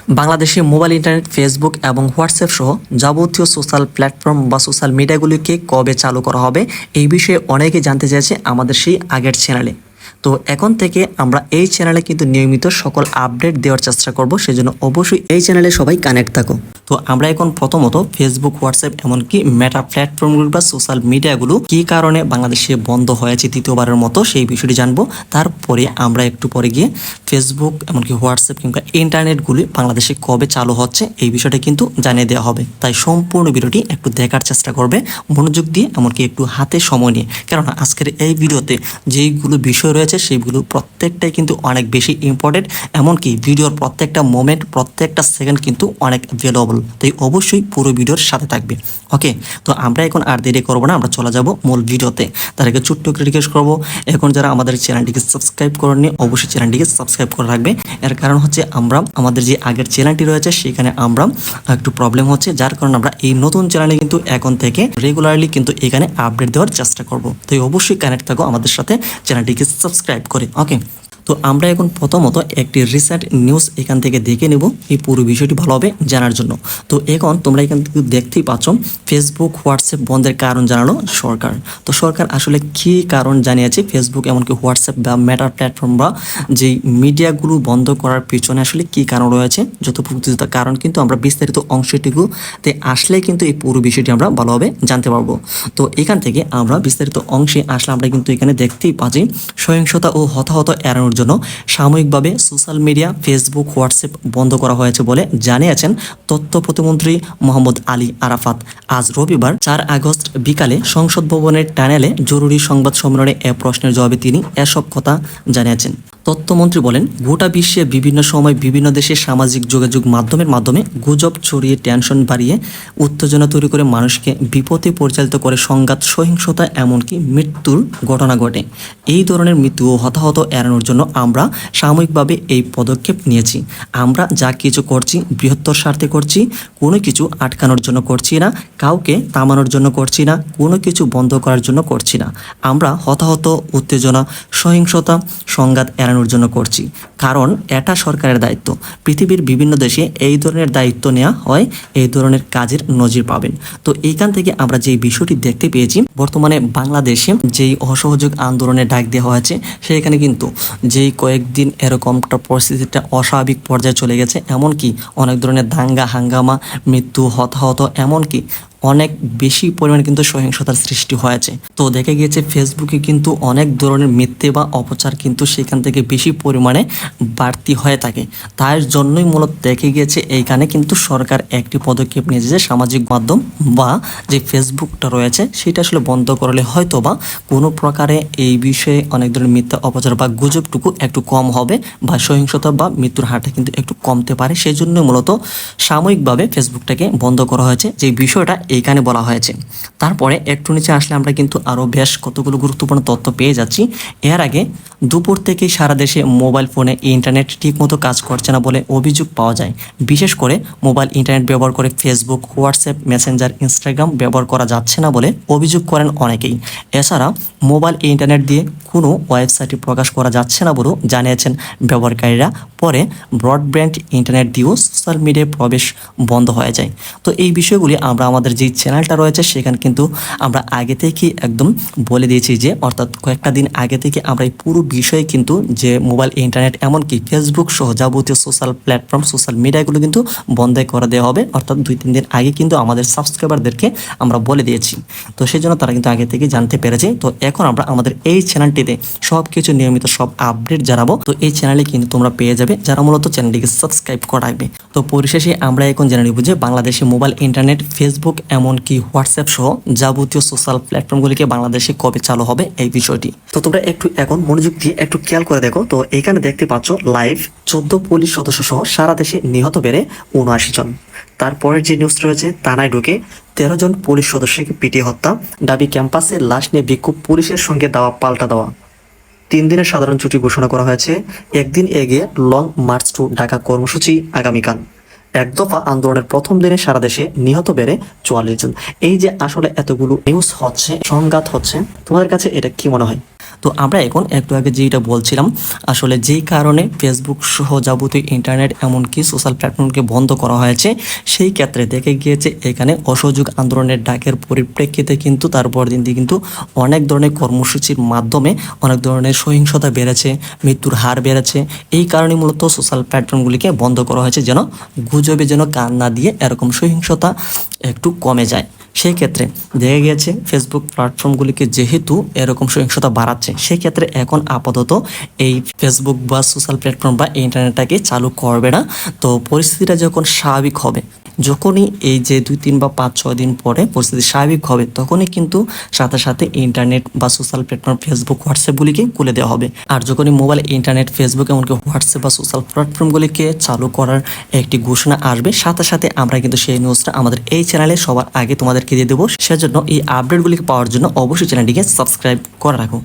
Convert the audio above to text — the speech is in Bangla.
বাংলাদেশে মোবাইল ইন্টারনেট ফেসবুক এবং হোয়াটসঅ্যাপ সহ যাবতীয় সোশ্যাল প্ল্যাটফর্ম বা সোশ্যাল মিডিয়াগুলিকে কবে চালু করা হবে এই বিষয়ে অনেকে জানতে চাইছে আমাদের সেই আগের চ্যানেলে। তো এখন থেকে আমরা এই চ্যানেলে কিন্তু নিয়মিত সকল আপডেট দেওয়ার চেষ্টা করব, সেজন্য অবশ্যই এই চ্যানেলে সবাই কানেক্ট থাকো। তো আমরা এখন প্রথমত ফেসবুক, হোয়াটসঅ্যাপ এমনকি মেটা প্ল্যাটফর্মগুলো বা সোশ্যাল মিডিয়াগুলো কি কারণে বাংলাদেশে বন্ধ হয়েছে দ্বিতীয়বারের মতো সেই বিষয়টি জানবো। তারপরে আমরা একটু পরে গিয়ে ফেসবুক এমনকি হোয়াটসঅ্যাপ কিংবা ইন্টারনেটগুলি বাংলাদেশে কবে চালু হচ্ছে এই বিষয়টা কিন্তু জানিয়ে দেওয়া হবে। তাই সম্পূর্ণ ভিডিওটি একটু দেখার চেষ্টা করবে মনোযোগ দিয়ে, এমনকি একটু হাতে সময় নিয়ে, কেননা আজকের এই ভিডিওতে যেইগুলো বিষয় রয়েছে সেইগুলো প্রত্যেকটাই কিন্তু অনেক বেশি ইম্পর্টেন্ট, এমনকি ভিডিওর প্রত্যেকটা মোমেন্ট প্রত্যেকটা সেকেন্ড কিন্তু অনেক ভ্যালুয়েবল। তাই অবশ্যই পুরো ভিডিওর সাথে থাকবে। ওকে, তো আমরা এখন আর দেরি করবো না, আমরা চলে যাব মূল ভিডিওতে। তার আগে ছোট্ট করে রিকোয়েস্ট করবো, এখন যারা আমাদের চ্যানেলটিকে সাবস্ক্রাইব করেননি অবশ্যই চ্যানেলটিকে সাবস্ক্রাইব করে রাখবে। এর কারণ হচ্ছে আমরা আমাদের যে আগের চ্যানেলটি রয়েছে সেখানে আমরা একটু প্রবলেম হচ্ছে, যার কারণে আমরা এই নতুন চ্যানেলে কিন্তু এখন থেকে রেগুলারলি কিন্তু এখানে আপডেট দেওয়ার চেষ্টা করব। তাই অবশ্যই কানেক্ট থাকো আমাদের সাথে চ্যানেলটিকে সাবস্ক্রাইব করে। ওকে, তো আমরা এখন প্রথমত একটি রিসেন্ট নিউজ এখান থেকে দেখে নেব এই পুরো বিষয়টি ভালোভাবে জানার জন্য। তো এখন তোমরা এখান থেকে দেখতেই পাচ্ছ ফেসবুক, হোয়াটসঅ্যাপ বন্ধের কারণ জানালো সরকার। তো সরকার আসলে কি কারণ জানিয়েছে ফেসবুক এমনকি হোয়াটসঅ্যাপ বা মেটা প্ল্যাটফর্ম বা যেই মিডিয়াগুলো বন্ধ করার পিছনে আসলে কি কারণ রয়েছে, যথোপযুক্ত কারণ কিন্তু আমরা বিস্তারিত অংশটুকুতে আসলে কিন্তু এই পুরো বিষয়টি আমরা ভালোভাবে জানতে পারবো। তো এখান থেকে আমরা বিস্তারিত অংশে আসলে আমরা কিন্তু এখানে দেখতেই পাচ্ছি সহিংসতা ও হতাহত এড়ানোর জন্য সাময়িকভাবে সোশ্যাল মিডিয়া ফেসবুক, হোয়াটসঅ্যাপ বন্ধ করা হয়েছে বলে জানিয়েছেন তথ্য প্রতিমন্ত্রী মোহাম্মদ আলী আরাফাত। আজ রবিবার 4 আগস্ট বিকালে সংসদ ভবনের টানেলে জরুরি সংবাদ সম্মেলনে এ প্রশ্নের জবাবে তিনি এসব কথা জানিয়েছেন। তথ্যমন্ত্রী বলেন, গোটা বিশ্বে বিভিন্ন সময় বিভিন্ন দেশের সামাজিক যোগাযোগ মাধ্যমের মাধ্যমে গুজব ছড়িয়ে টেনশন বাড়িয়ে উত্তেজনা তৈরি করে মানুষকে বিপদে পরিচালিত করে সংঘাত, সহিংসতা এমনকি মৃত্যুর ঘটনা ঘটে। এই ধরনের মৃত্যু ও হতাহত এড়ানোর জন্য আমরা সাময়িকভাবে এই পদক্ষেপ নিয়েছি। আমরা যা কিছু করছি বৃহত্তর স্বার্থে করছি, কোনো কিছু আটকানোর জন্য করছি না, কাউকে থামানোর জন্য করছি না, কোনো কিছু বন্ধ করার জন্য করছি না। আমরা হতাহত, উত্তেজনা, সহিংসতা, সংঘাত এড়ানোর জন্য করছি, কারণ এটা সরকারের দায়িত্ব। পৃথিবীর বিভিন্ন দেশে এই ধরনের দায়িত্ব নেওয়া হয়, এই ধরনের কাজের নজির পাবেন। তো এইখান থেকে আমরা যে বিষয়টি দেখতে পেয়েছি, বর্তমানে বাংলাদেশে যেই অসহযোগ আন্দোলনের ডাক দেওয়া হয়েছে সেখানে কিন্তু যেই কয়েকদিন এরকমটা পরিস্থিতিটা অস্বাভাবিক পর্যায়ে চলে গেছে, এমনকি অনেক ধরনের দাঙ্গা হাঙ্গামা, মৃত্যু, হতাহত এমনকি অনেক বেশি পরিমাণে কিন্তু সহিংসতার সৃষ্টি হয়েছে। তো দেখা গিয়েছে ফেসবুকে কিন্তু অনেক ধরনের মিথ্যে বা অপচার কিন্তু সেখান থেকে বেশি পরিমাণে বাড়তি হয়ে থাকে। তার জন্যই মূলত দেখে গিয়েছে এইখানে কিন্তু সরকার একটি পদক্ষেপ নিয়েছে যে সামাজিক মাধ্যম বা যে ফেসবুকটা রয়েছে সেটা আসলে বন্ধ করলে হয়তো বা কোনো প্রকারে এই বিষয়ে অনেক ধরনের মিথ্যা অপচার বা গুজবটুকু একটু কম হবে বা সহিংসতা বা মৃত্যুর হারটা কিন্তু একটু কমতে পারে। সেই জন্য মূলত সাময়িকভাবে ফেসবুকটাকে বন্ধ করা হয়েছে, যে বিষয়টা এইখানে বলা হয়েছে। তারপরে একটু নিচে আসলে আমরা কিন্তু আরও বেশ কতগুলো গুরুত্বপূর্ণ তথ্য পেয়ে যাচ্ছি। এর আগে দুপুর থেকেই সারা দেশে মোবাইল ফোনে ইন্টারনেট ঠিকমতো কাজ করছে না বলে অভিযোগ পাওয়া যায়। বিশেষ করে মোবাইল ইন্টারনেট ব্যবহার করে ফেসবুক, হোয়াটসঅ্যাপ, মেসেঞ্জার, ইনস্টাগ্রাম ব্যবহার করা যাচ্ছে না বলে অভিযোগ করেন অনেকেই। এছাড়া মোবাইল ইন্টারনেট দিয়ে কোনো ওয়েবসাইটে প্রকাশ করা যাচ্ছে না বলেও জানিয়েছেন ব্যবহারকারীরা। পরে ব্রডব্যান্ড ইন্টারনেট দিয়েও সোশ্যাল মিডিয়ায় প্রবেশ বন্ধ হয়ে যায়। তো এই বিষয়গুলি আমরা আমাদের যে চ্যানেলটা রয়েছে সেখানে কিন্তু আমরা আগে থেকেই একদম বলে দিয়েছি, যে অর্থাৎ কয়েকটা দিন আগে থেকে আমরা এই পুরো বিষয়ে কিন্তু যে মোবাইল ইন্টারনেট এমনকি ফেসবুক সহ যাবতীয় সোশ্যাল প্ল্যাটফর্ম, সোশ্যাল মিডিয়াগুলো কিন্তু বন্ধ করে দেওয়া হবে। অর্থাৎ 2-3 দিন আগে কিন্তু আমাদের সাবস্ক্রাইবারদেরকে আমরা বলে দিয়েছি। তো সেই জন্য তারা কিন্তু আগে থেকে জানতে পেরেছে। তো এখন আমরা আমাদের এই চ্যানেলটিতে সব কিছু নিয়মিত সব আপডেট জানাবো। তো এই চ্যানেলে কিন্তু তোমরা পেয়ে যাবে যারা মূলত চ্যানেলটিকে সাবস্ক্রাইব করে রাখবে। তো পরিশেষে আমরা এখন জেনে নিব যে বাংলাদেশে মোবাইল ইন্টারনেট, ফেসবুক এমনকি হোয়াটসঅ্যাপ সহ যাবতীয় সোশ্যাল প্ল্যাটফর্মগুলিকে বাংলাদেশে কবে চালু হবে এই বিষয়টি। তো তোমরা একটু এখন মনোযোগ দিয়ে একটু খেয়াল করে দেখো। তো এখানে দেখতে পাচ্ছ লাইভ 14 পুলিশ সদস্য সহ সারা দেশে নিহত বেড়ে 79 জন। তারপরের যে নিউজ রয়েছে, থানায় ঢুকে 13 জন পুলিশ সদস্যকে পিটিয়ে হত্যা, দাবি ক্যাম্পাসে লাশ নিয়ে বিক্ষোভ, পুলিশের সঙ্গে দেওয়া পাল্টা দেওয়া। 3 দিনের সাধারণ ছুটি ঘোষণা করা হয়েছে, একদিন এগিয়ে লং মার্চ টু ঢাকা কর্মসূচি আগামীকাল। এক দফা আন্দোলনের প্রথম দিনে সারা দেশে নিহত বেড়ে 44 জন। এই যে আসলে এতগুলো নিউজ হচ্ছে, সংঘাত হচ্ছে, তোমাদের কাছে এটা কি মনে হয়? তো আমরা এখন একটু আগে যেটা বলছিলাম, আসলে যেই কারণে ফেসবুক সহ যাবতীয় ইন্টারনেট এমনকি সোশ্যাল প্ল্যাটফর্মকে বন্ধ করা হয়েছে, সেই ক্ষেত্রে দেখে গিয়েছে এখানে অসহযোগ আন্দোলনের ডাকের পরিপ্রেক্ষিতে কিন্তু তারপর দিন দিয়ে কিন্তু অনেক ধরনের কর্মসূচির মাধ্যমে অনেক ধরনের সহিংসতা বেড়েছে, মৃত্যুর হার বেড়েছে। এই কারণে মূলত সোশ্যাল প্ল্যাটফর্মগুলিকে বন্ধ করা হয়েছে, যেন গুজবে যেন কান না দিয়ে এরকম সহিংসতা একটু কমে যায়। সেই ক্ষেত্রে দেখা গেছে ফেসবুক প্ল্যাটফর্মগুলিকে যেহেতু এরকম সহিংসতা বাড়াচ্ছে, সেক্ষেত্রে এখন আপাতত এই ফেসবুক বা সোশ্যাল প্ল্যাটফর্ম বা ইন্টারনেটটাকে চালু করবে না। তো পরিস্থিতিটা যখন স্বাভাবিক হবে, যখনই এই যে 2-3 বা 5-6 দিন পরে পরিস্থিতি স্বাভাবিক হবে, তখনই কিন্তু সাথে সাথে ইন্টারনেট বা সোশ্যাল প্ল্যাটফর্ম ফেসবুক হোয়াটসঅ্যাপগুলিকে খুলে দেওয়া হবে। আর যখনই মোবাইল ইন্টারনেট ফেসবুক এমনকি হোয়াটসঅ্যাপ বা সোশ্যাল প্ল্যাটফর্মগুলিকে চালু করার একটি ঘোষণা আসবে, সাথে সাথে আমরা কিন্তু সেই নিউজটা আমাদের এই চ্যানেলে সবার আগে তোমাদেরকে দিয়ে দেবো। সেজন্য এই আপডেটগুলিকে পাওয়ার জন্য অবশ্যই চ্যানেলটিকে সাবস্ক্রাইব করে রাখো।